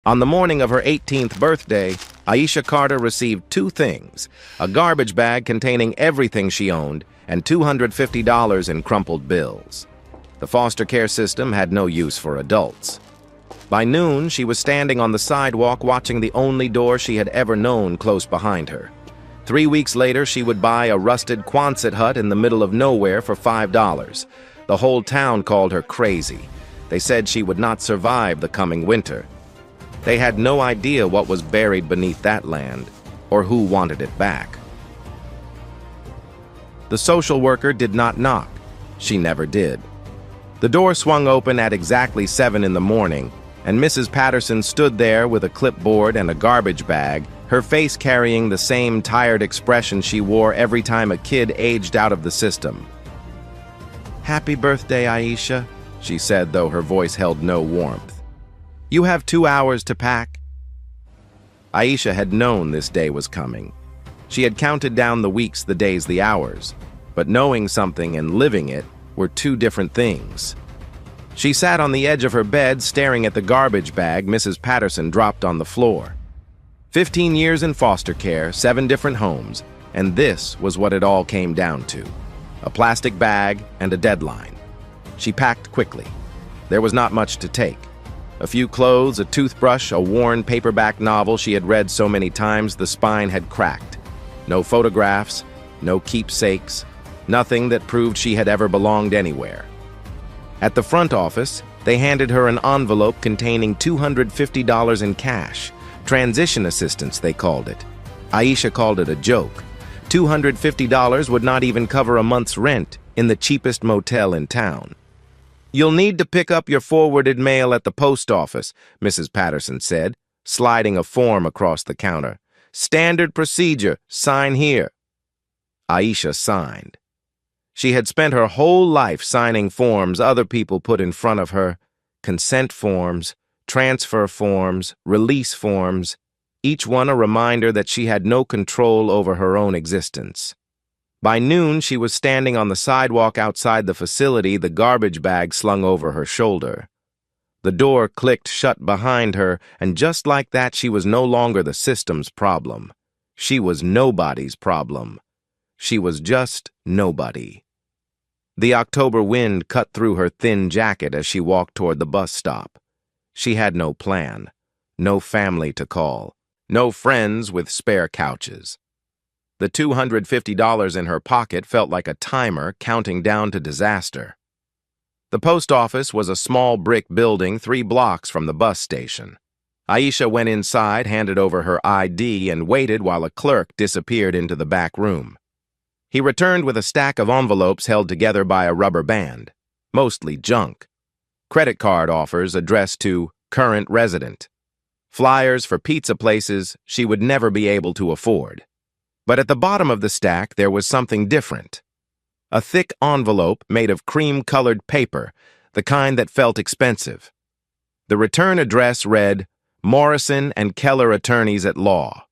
On the morning of her 18th birthday, Aisha Carter received two things: a garbage bag containing everything she owned and $250 in crumpled bills. The foster care system had no use for adults. By noon, she was standing on the sidewalk watching the only door she had ever known close behind her. 3 weeks later, she would buy a rusted Quonset hut in the middle of nowhere for $5. The whole town called her crazy. They said she would not survive the coming winter. They had no idea what was buried beneath that land, or who wanted it back. The social worker did not knock. She never did. The door swung open at exactly 7 in the morning, and Mrs. Patterson stood there with a clipboard and a garbage bag, her face carrying the same tired expression she wore every time a kid aged out of the system. "Happy birthday, Aisha," she said, though her voice held no warmth. "You have 2 hours to pack." Aisha had known this day was coming. She had counted down the weeks, the days, the hours, but knowing something and living it were two different things. She sat on the edge of her bed, staring at the garbage bag Mrs. Patterson dropped on the floor. 15 years in foster care, 7 different homes, and this was what it all came down to: a plastic bag and a deadline. She packed quickly. There was not much to take. A few clothes, a toothbrush, a worn paperback novel she had read so many times the spine had cracked. No photographs, no keepsakes, nothing that proved she had ever belonged anywhere. At the front office, they handed her an envelope containing $250 in cash. Transition assistance, they called it. Aisha called it a joke. $250 would not even cover a month's rent in the cheapest motel in town. "You'll need to pick up your forwarded mail at the post office," Mrs. Patterson said, sliding a form across the counter. "Standard procedure. Sign here." Aisha signed. She had spent her whole life signing forms other people put in front of her: consent forms, transfer forms, release forms, each one a reminder that she had no control over her own existence. By noon, she was standing on the sidewalk outside the facility, the garbage bag slung over her shoulder. The door clicked shut behind her, and just like that, she was no longer the system's problem. She was nobody's problem. She was just nobody. The October wind cut through her thin jacket as she walked toward the bus stop. She had no plan, no family to call, no friends with spare couches. The $250 in her pocket felt like a timer counting down to disaster. The post office was a small brick building 3 blocks from the bus station. Aisha went inside, handed over her ID, and waited while a clerk disappeared into the back room. He returned with a stack of envelopes held together by a rubber band, mostly junk. Credit card offers addressed to current resident. Flyers for pizza places she would never be able to afford. But at the bottom of the stack, there was something different. A thick envelope made of cream-colored paper, the kind that felt expensive. The return address read, "Morrison and Keller Attorneys at Law."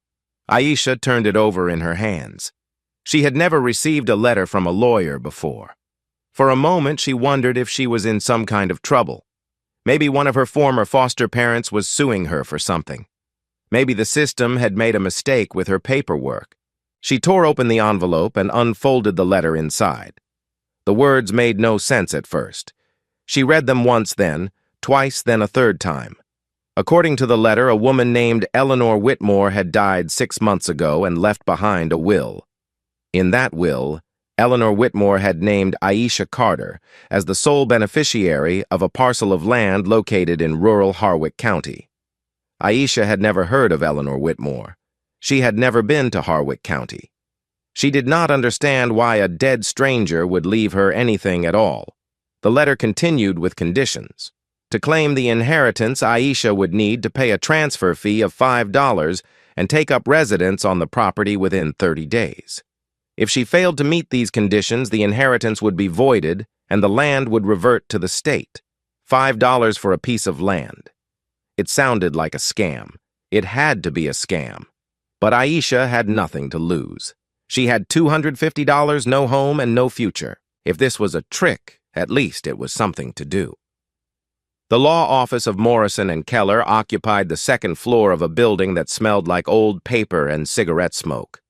Aisha turned it over in her hands. She had never received a letter from a lawyer before. For a moment, she wondered if she was in some kind of trouble. Maybe one of her former foster parents was suing her for something. Maybe the system had made a mistake with her paperwork. She tore open the envelope and unfolded the letter inside. The words made no sense at first. She read them once then, twice, then a third time. According to the letter, a woman named Eleanor Whitmore had died 6 months ago and left behind a will. In that will, Eleanor Whitmore had named Aisha Carter as the sole beneficiary of a parcel of land located in rural Harwick County. Aisha had never heard of Eleanor Whitmore. She had never been to Harwick County. She did not understand why a dead stranger would leave her anything at all. The letter continued with conditions. To claim the inheritance, Aisha would need to pay a transfer fee of $5 and take up residence on the property within 30 days. If she failed to meet these conditions, the inheritance would be voided and the land would revert to the state. $5 for a piece of land. It sounded like a scam. It had to be a scam. But Aisha had nothing to lose. She had $250, no home, and no future. If this was a trick, at least it was something to do. The law office of Morrison and Keller occupied the second floor of a building that smelled like old paper and cigarette smoke.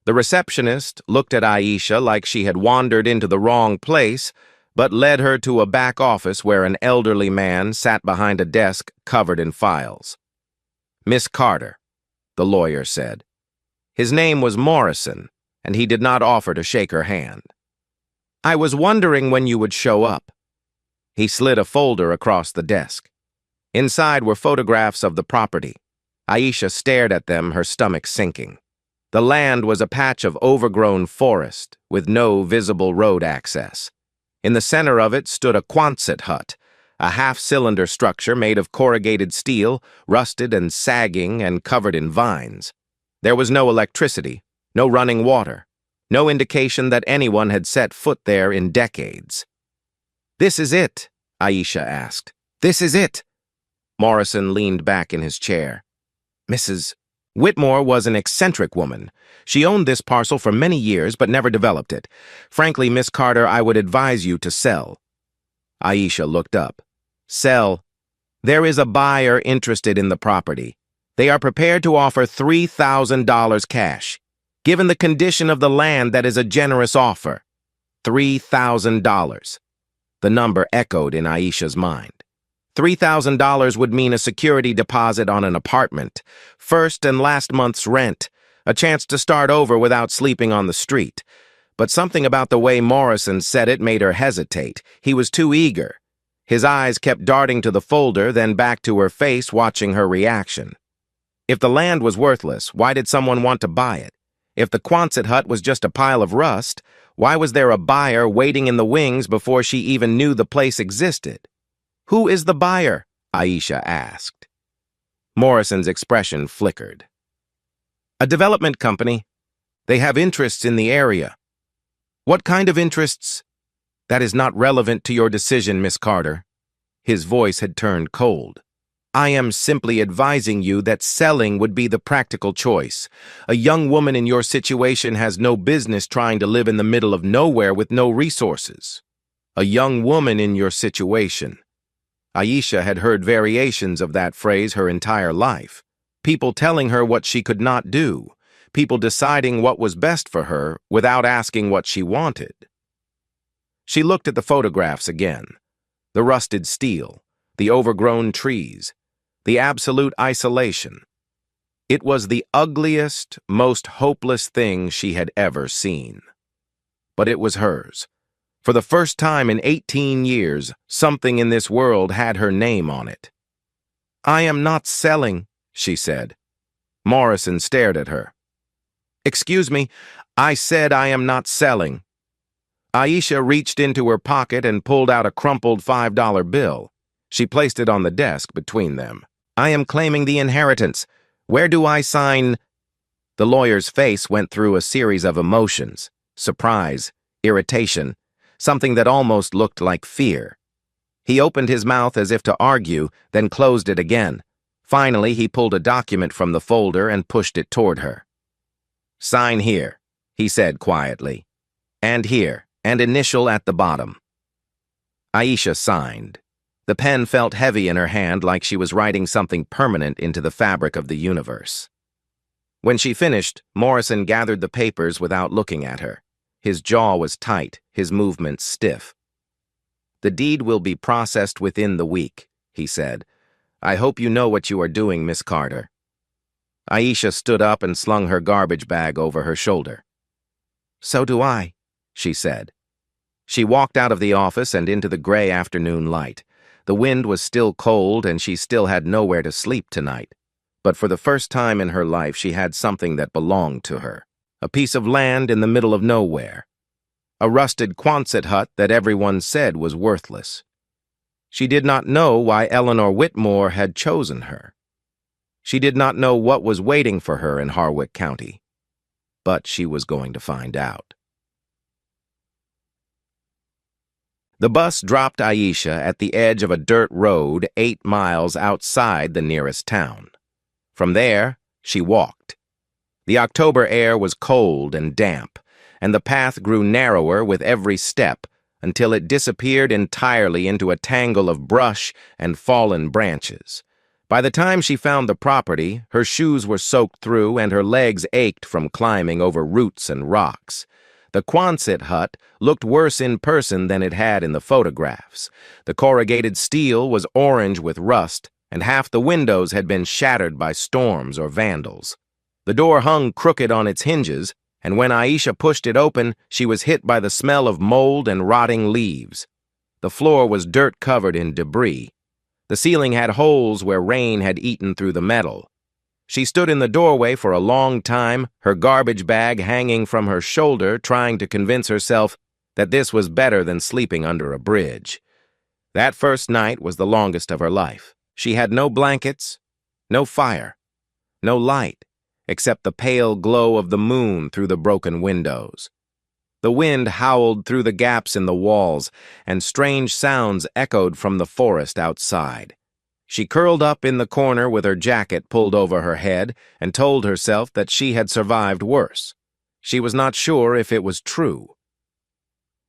The receptionist looked at Aisha like she had wandered into the wrong place, but led her to a back office where an elderly man sat behind a desk covered in files. "Miss Carter," the lawyer said. His name was Morrison, and he did not offer to shake her hand. "I was wondering when you would show up." He slid a folder across the desk. Inside were photographs of the property. Aisha stared at them, her stomach sinking. The land was a patch of overgrown forest with no visible road access. In the center of it stood a Quonset hut, a half-cylinder structure made of corrugated steel, rusted and sagging and covered in vines. There was no electricity, no running water, no indication that anyone had set foot there in decades. "This is it?" Aisha asked. "This is it?" Morrison leaned back in his chair. "Mrs. Whitmore was an eccentric woman. She owned this parcel for many years but never developed it. Frankly, Miss Carter, I would advise you to sell." Aisha looked up. "Sell. There is a buyer interested in the property. They are prepared to offer $3,000 cash. Given the condition of the land, that is a generous offer. $3,000. The number echoed in Aisha's mind. $3,000 would mean a security deposit on an apartment, first and last month's rent, a chance to start over without sleeping on the street. But something about the way Morrison said it made her hesitate. He was too eager. His eyes kept darting to the folder, then back to her face, watching her reaction. If the land was worthless, why did someone want to buy it? If the Quonset hut was just a pile of rust, why was there a buyer waiting in the wings before she even knew the place existed? "Who is the buyer?" Aisha asked. Morrison's expression flickered. "A development company. They have interests in the area." "What kind of interests?" "That is not relevant to your decision, Miss Carter." His voice had turned cold. "I am simply advising you that selling would be the practical choice. A young woman in your situation has no business trying to live in the middle of nowhere with no resources." A young woman in your situation. Aisha had heard variations of that phrase her entire life. People telling her what she could not do. People deciding what was best for her without asking what she wanted. She looked at the photographs again. The rusted steel, the overgrown trees, the absolute isolation. It was the ugliest, most hopeless thing she had ever seen. But it was hers. For the first time in 18 years, something in this world had her name on it. "I am not selling," she said. Morrison stared at her. "Excuse me, I said I am not selling." Aisha reached into her pocket and pulled out a crumpled $5 bill. She placed it on the desk between them. "I am claiming the inheritance. Where do I sign?" The lawyer's face went through a series of emotions: surprise, irritation, something that almost looked like fear. He opened his mouth as if to argue, then closed it again. Finally, he pulled a document from the folder and pushed it toward her. "Sign here," he said quietly. "And here, and initial at the bottom." Aisha signed. The pen felt heavy in her hand, like she was writing something permanent into the fabric of the universe. When she finished, Morrison gathered the papers without looking at her. His jaw was tight, his movements stiff. "The deed will be processed within the week," he said. "I hope you know what you are doing, Miss Carter." Aisha stood up and slung her garbage bag over her shoulder. "So do I," she said. She walked out of the office and into the gray afternoon light. The wind was still cold and she still had nowhere to sleep tonight. But for the first time in her life, she had something that belonged to her. A piece of land in the middle of nowhere. A rusted Quonset hut that everyone said was worthless. She did not know why Eleanor Whitmore had chosen her. She did not know what was waiting for her in Harwick County. But she was going to find out. The bus dropped Aisha at the edge of a dirt road 8 miles outside the nearest town. From there, she walked. The October air was cold and damp, and the path grew narrower with every step, until it disappeared entirely into a tangle of brush and fallen branches. By the time she found the property, her shoes were soaked through and her legs ached from climbing over roots and rocks. The Quonset hut looked worse in person than it had in the photographs. The corrugated steel was orange with rust, and half the windows had been shattered by storms or vandals. The door hung crooked on its hinges, and when Aisha pushed it open, she was hit by the smell of mold and rotting leaves. The floor was dirt-covered in debris. The ceiling had holes where rain had eaten through the metal. She stood in the doorway for a long time, her garbage bag hanging from her shoulder, trying to convince herself that this was better than sleeping under a bridge. That first night was the longest of her life. She had no blankets, no fire, no light, except the pale glow of the moon through the broken windows. The wind howled through the gaps in the walls, and strange sounds echoed from the forest outside. She curled up in the corner with her jacket pulled over her head and told herself that she had survived worse. She was not sure if it was true.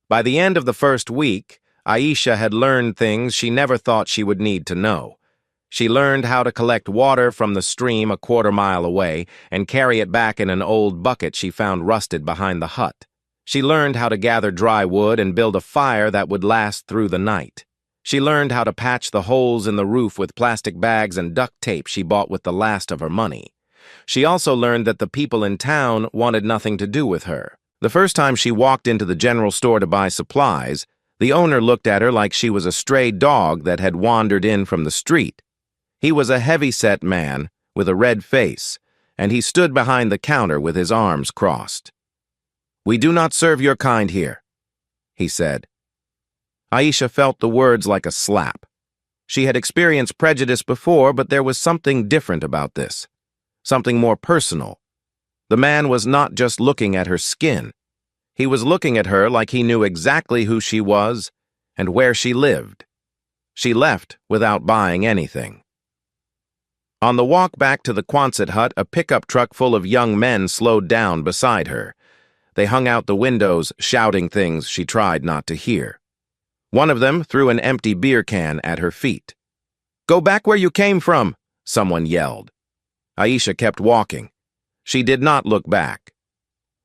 By the end of the first week, Aisha had learned things she never thought she would need to know. She learned how to collect water from the stream a quarter-mile away and carry it back in an old bucket she found rusted behind the hut. She learned how to gather dry wood and build a fire that would last through the night. She learned how to patch the holes in the roof with plastic bags and duct tape she bought with the last of her money. She also learned that the people in town wanted nothing to do with her. The first time she walked into the general store to buy supplies, the owner looked at her like she was a stray dog that had wandered in from the street. He was a heavy-set man with a red face, and he stood behind the counter with his arms crossed. "We do not serve your kind here," he said. Aisha felt the words like a slap. She had experienced prejudice before, but there was something different about this, something more personal. The man was not just looking at her skin. He was looking at her like he knew exactly who she was and where she lived. She left without buying anything. On the walk back to the Quonset hut, a pickup truck full of young men slowed down beside her. They hung out the windows, shouting things she tried not to hear. One of them threw an empty beer can at her feet. "Go back where you came from," someone yelled. Aisha kept walking. She did not look back.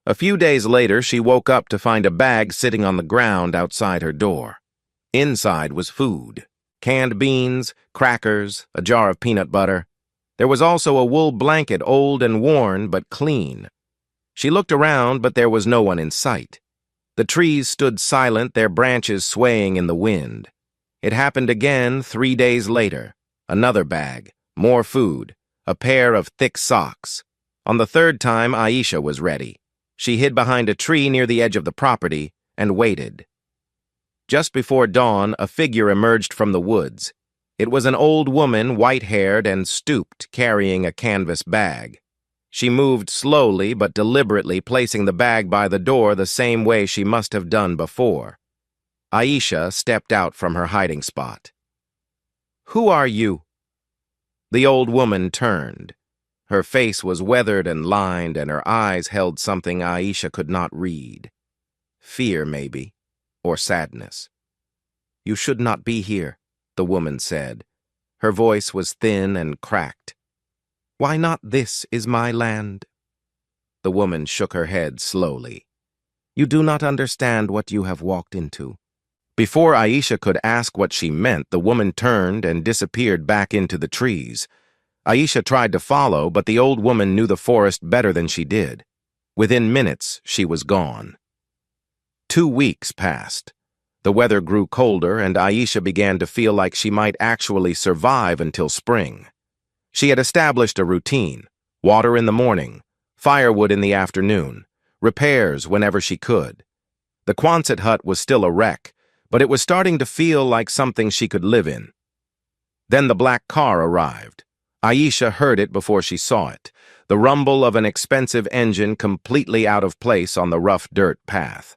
A few days later, she woke up to find a bag sitting on the ground outside her door. Inside was food: canned beans, crackers, a jar of peanut butter. There was also a wool blanket, old and worn, but clean. She looked around, but there was no one in sight. The trees stood silent, their branches swaying in the wind. It happened again 3 days later. Another bag, more food, a pair of thick socks. On the third time, Aisha was ready. She hid behind a tree near the edge of the property and waited. Just before dawn, a figure emerged from the woods. It was an old woman, white-haired and stooped, carrying a canvas bag. She moved slowly but deliberately, placing the bag by the door the same way she must have done before. Aisha stepped out from her hiding spot. "Who are you?" The old woman turned. Her face was weathered and lined, and her eyes held something Aisha could not read. Fear, maybe, or sadness. "You should not be here," the woman said. Her voice was thin and cracked. "Why not? This is my land." The woman shook her head slowly. "You do not understand what you have walked into." Before Aisha could ask what she meant, the woman turned and disappeared back into the trees. Aisha tried to follow, but the old woman knew the forest better than she did. Within minutes, she was gone. 2 weeks passed. The weather grew colder, and Aisha began to feel like she might actually survive until spring. She had established a routine: water in the morning, firewood in the afternoon, repairs whenever she could. The Quonset hut was still a wreck, but it was starting to feel like something she could live in. Then the black car arrived. Aisha heard it before she saw it, the rumble of an expensive engine completely out of place on the rough dirt path.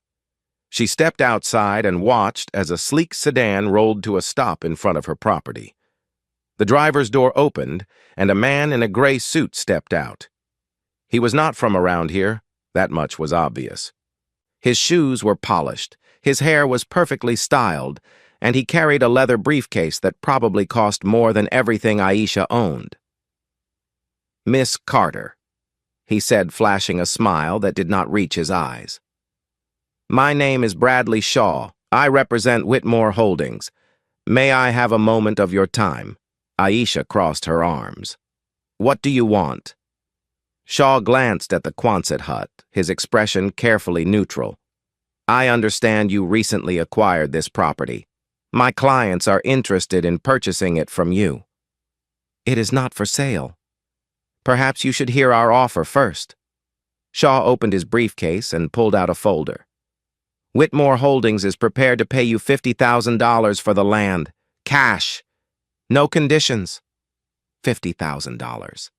She stepped outside and watched as a sleek sedan rolled to a stop in front of her property. The driver's door opened, and a man in a gray suit stepped out. He was not from around here, that much was obvious. His shoes were polished, his hair was perfectly styled, and he carried a leather briefcase that probably cost more than everything Aisha owned. "Miss Carter," he said, flashing a smile that did not reach his eyes. "My name is Bradley Shaw. I represent Whitmore Holdings. May I have a moment of your time?" Aisha crossed her arms. "What do you want?" Shaw glanced at the Quonset hut, his expression carefully neutral. "I understand you recently acquired this property. My clients are interested in purchasing it from you." "It is not for sale." "Perhaps you should hear our offer first." Shaw opened his briefcase and pulled out a folder. "Whitmore Holdings is prepared to pay you $50,000 for the land. Cash. No conditions." $50,000.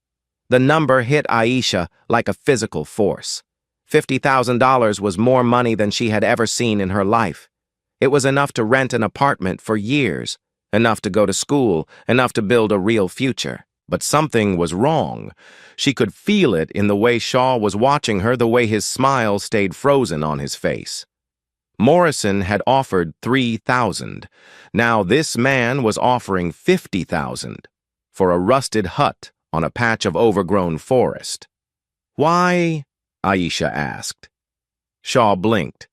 The number hit Aisha like a physical force. $50,000 was more money than she had ever seen in her life. It was enough to rent an apartment for years, enough to go to school, enough to build a real future. But something was wrong. She could feel it in the way Shaw was watching her, the way his smile stayed frozen on his face. Morrison had offered $3,000. Now this man was offering $50,000 for a rusted hut on a patch of overgrown forest. "Why?" Aisha asked. Shaw blinked.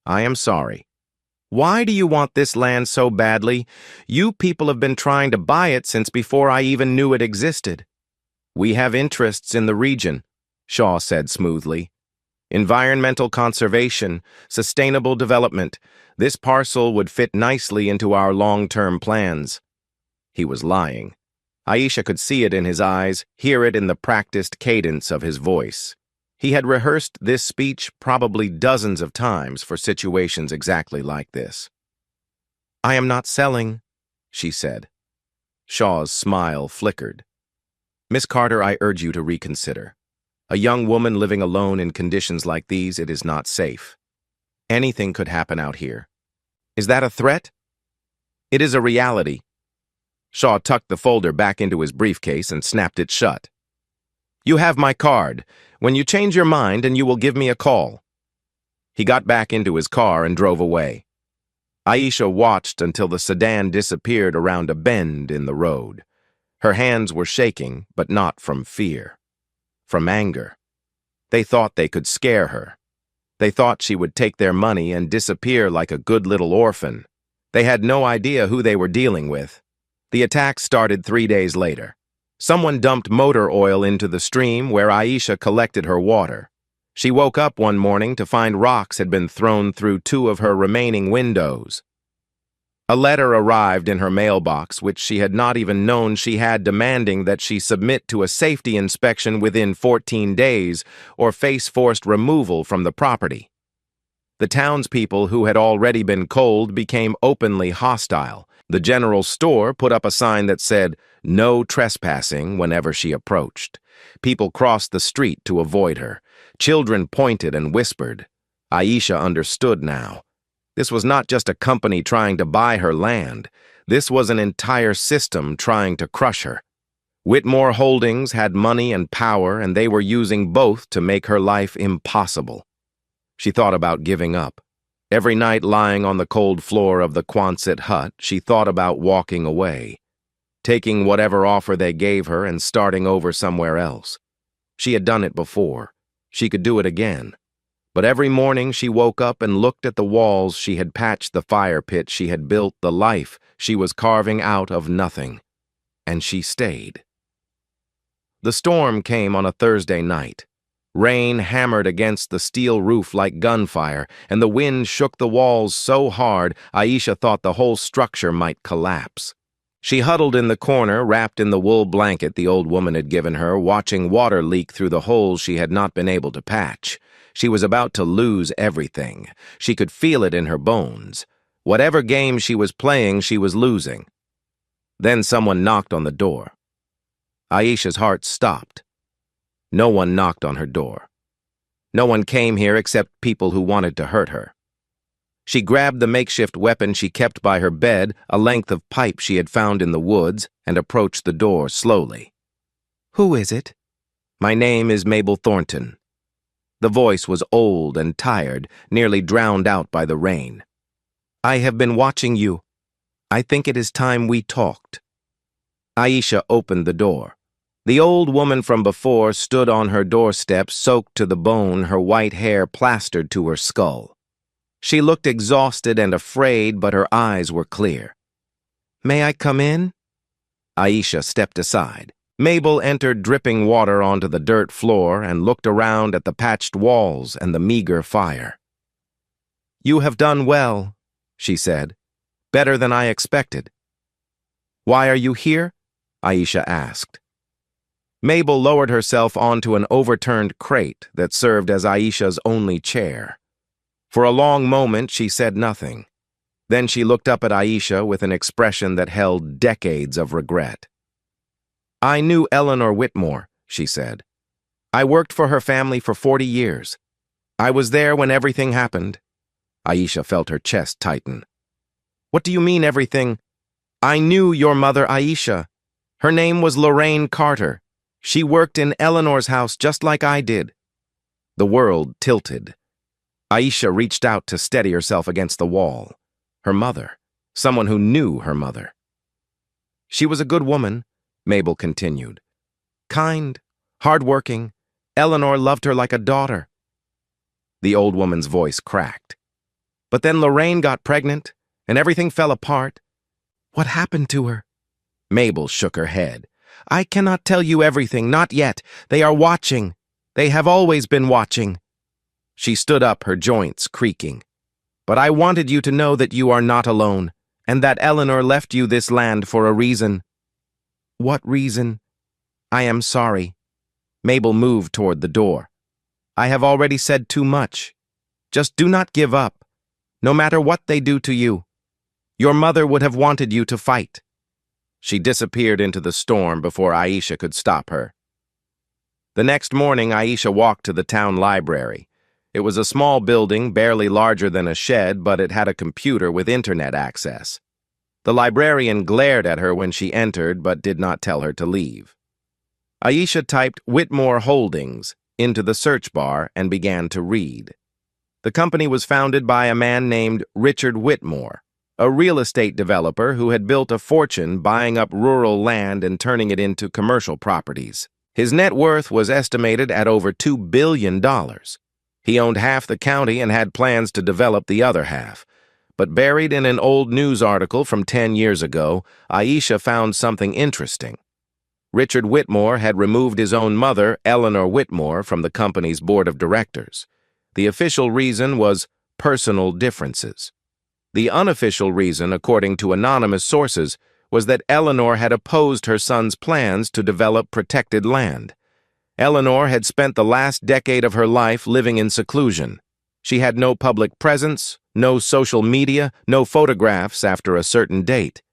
"I am sorry. Why do you want this land so badly? You people have been trying to buy it since before I even knew it existed." "We have interests in the region," Shaw said smoothly. "Environmental conservation, sustainable development. This parcel would fit nicely into our long-term plans." He was lying. Aisha could see it in his eyes, hear it in the practiced cadence of his voice. He had rehearsed this speech probably dozens of times for situations exactly like this. "I am not selling," she said. Shaw's smile flickered. "Miss Carter, I urge you to reconsider. A young woman living alone in conditions like these, it is not safe. Anything could happen out here." "Is that a threat?" "It is a reality." Shaw tucked the folder back into his briefcase and snapped it shut. "You have my card. When you change your mind, and you will give me a call." He got back into his car and drove away. Aisha watched until the sedan disappeared around a bend in the road. Her hands were shaking, but not from fear. From anger. They thought they could scare her. They thought she would take their money and disappear like a good little orphan. They had no idea who they were dealing with. The attack started 3 days later. Someone dumped motor oil into the stream where Aisha collected her water. She woke up one morning to find rocks had been thrown through 2 of her remaining windows. A letter arrived in her mailbox which she had not even known she had, demanding that she submit to a safety inspection within 14 days or face forced removal from the property. The townspeople who had already been cold became openly hostile. The general store put up a sign that said, "No trespassing," whenever she approached. People crossed the street to avoid her. Children pointed and whispered. Aisha understood now. This was not just a company trying to buy her land. This was an entire system trying to crush her. Whitmore Holdings had money and power, and they were using both to make her life impossible. She thought about giving up. Every night lying on the cold floor of the Quonset hut, she thought about walking away, taking whatever offer they gave her and starting over somewhere else. She had done it before. She could do it again. But every morning she woke up and looked at the walls she had patched, the fire pit she had built, the life she was carving out of nothing. And she stayed. The storm came on a Thursday night. Rain hammered against the steel roof like gunfire, and the wind shook the walls so hard Aisha thought the whole structure might collapse. She huddled in the corner, wrapped in the wool blanket the old woman had given her, watching water leak through the holes she had not been able to patch. She was about to lose everything. She could feel it in her bones. Whatever game she was playing, she was losing. Then someone knocked on the door. Aisha's heart stopped. No one knocked on her door. No one came here except people who wanted to hurt her. She grabbed the makeshift weapon she kept by her bed, a length of pipe she had found in the woods, and approached the door slowly. "Who is it?" "My name is Mabel Thornton." The voice was old and tired, nearly drowned out by the rain. "I have been watching you. I think it is time we talked." Aisha opened the door. The old woman from before stood on her doorstep, soaked to the bone, her white hair plastered to her skull. She looked exhausted and afraid, but her eyes were clear. "May I come in?" Aisha stepped aside. Mabel entered, dripping water onto the dirt floor, and looked around at the patched walls and the meager fire. "You have done well," she said. "Better than I expected." "Why are you here?" Aisha asked. Mabel lowered herself onto an overturned crate that served as Aisha's only chair. For a long moment, she said nothing. Then she looked up at Aisha with an expression that held decades of regret. "I knew Eleanor Whitmore," she said. "I worked for her family for 40 years. I was there when everything happened." Aisha felt her chest tighten. "What do you mean, everything?" "I knew your mother, Aisha. Her name was Lorraine Carter. She worked in Eleanor's house just like I did." The world tilted. Aisha reached out to steady herself against the wall. Her mother. Someone who knew her mother. "She was a good woman," Mabel continued. "Kind, hardworking. Eleanor loved her like a daughter." The old woman's voice cracked. "But then Lorraine got pregnant, and everything fell apart. What happened to her?" Mabel shook her head. "I cannot tell you everything, not yet. They are watching. They have always been watching." She stood up, her joints creaking. "But I wanted you to know that you are not alone, and that Eleanor left you this land for a reason." "What reason?" "I am sorry." Mabel moved toward the door. "I have already said too much. Just do not give up, no matter what they do to you. Your mother would have wanted you to fight." She disappeared into the storm before Aisha could stop her. The next morning, Aisha walked to the town library. It was a small building, barely larger than a shed, but it had a computer with internet access. The librarian glared at her when she entered, but did not tell her to leave. Aisha typed Whitmore Holdings into the search bar and began to read. The company was founded by a man named Richard Whitmore, a real estate developer who had built a fortune buying up rural land and turning it into commercial properties. His net worth was estimated at over $2 billion. He owned half the county and had plans to develop the other half. But buried in an old news article from 10 years ago, Aisha found something interesting. Richard Whitmore had removed his own mother, Eleanor Whitmore, from the company's board of directors. The official reason was personal differences. The unofficial reason, according to anonymous sources, was that Eleanor had opposed her son's plans to develop protected land. Eleanor had spent the last decade of her life living in seclusion. She had no public presence, no social media, no photographs after a certain date.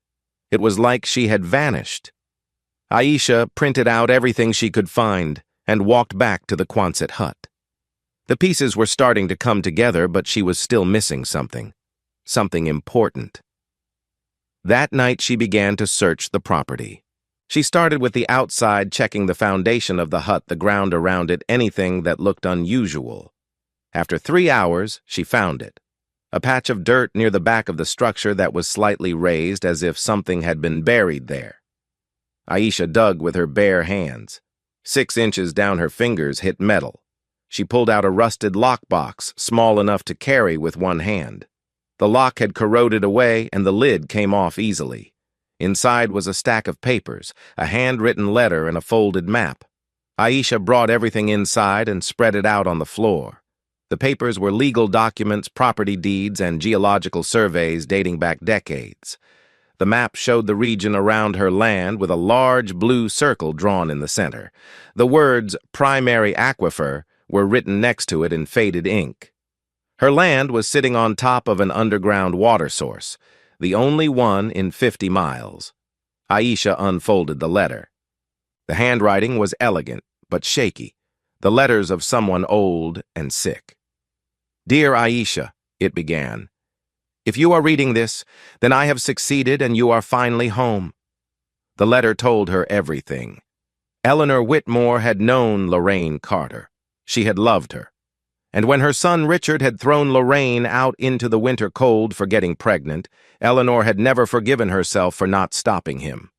It was like she had vanished. Aisha printed out everything she could find and walked back to the Quonset hut. The pieces were starting to come together, but she was still missing something. Something important. That night she began to search the property. She started with the outside, checking the foundation of the hut, the ground around it, anything that looked unusual. After 3 hours, she found it. A patch of dirt near the back of the structure that was slightly raised, as if something had been buried there. Aisha dug with her bare hands. 6 inches down her fingers hit metal. She pulled out a rusted lockbox, small enough to carry with one hand. The lock had corroded away and the lid came off easily. Inside was a stack of papers, a handwritten letter and a folded map. Aisha brought everything inside and spread it out on the floor. The papers were legal documents, property deeds, and geological surveys dating back decades. The map showed the region around her land with a large blue circle drawn in the center. The words "primary aquifer" were written next to it in faded ink. Her land was sitting on top of an underground water source, the only one in 50 miles. Aisha unfolded the letter. The handwriting was elegant, but shaky, the letters of someone old and sick. "Dear Aisha," it began, "if you are reading this, then I have succeeded and you are finally home." The letter told her everything. Eleanor Whitmore had known Lorraine Carter. She had loved her. And when her son Richard had thrown Lorraine out into the winter cold for getting pregnant, Eleanor had never forgiven herself for not stopping him.